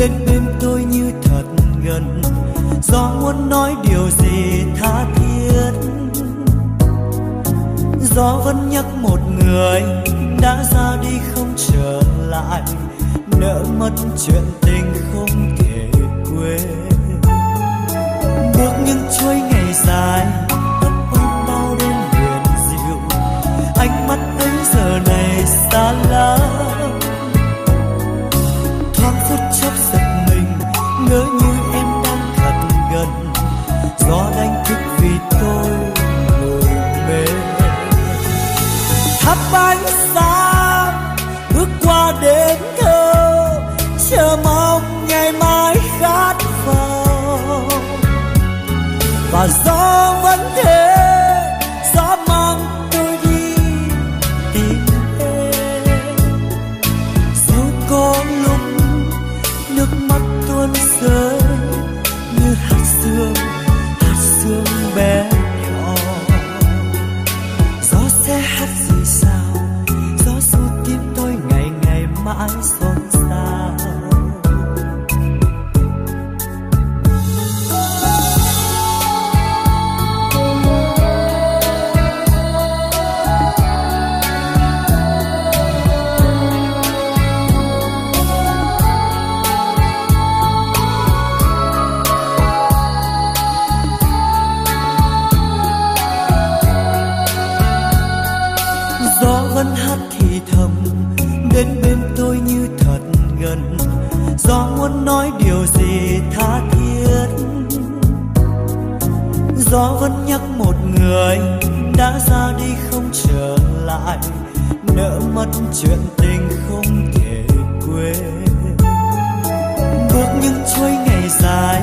đến bên tôi như thật gần, gió muốn nói điều gì tha thiết. Gió vẫn nhắc một người đã ra đi không trở lại, nỡ mất chuyện tình không thể quên. Bước những chuỗi ngày dài ấp ôm bao đêm huyền diệu, ánh mắt ấy giờ này xa lắm. Thoáng phút chốc giật mình, ngỡ như em đang thật gần, gió đánh thức vì tôi ngồi mê. Thắp ánh sáng bước qua đêm thơ, chờ mong ngày mai khát vọng. Và gió vẫn thế, gió mang tôi đi tìm em. Dẫu có lúc nước mắt tuôn rơi như hạt sương bé nhỏ. Gió sẽ hát gì sao, gió ru tim tôi ngày ngày mãi xôn xao. Gió vẫn hát thì thầm đến bên tôi như thật gần, gió muốn nói điều gì tha thiết. Gió vẫn nhắc một người đã ra đi không trở lại, nỡ mất chuyện tình không thể quên. Bước những chuỗi ngày dài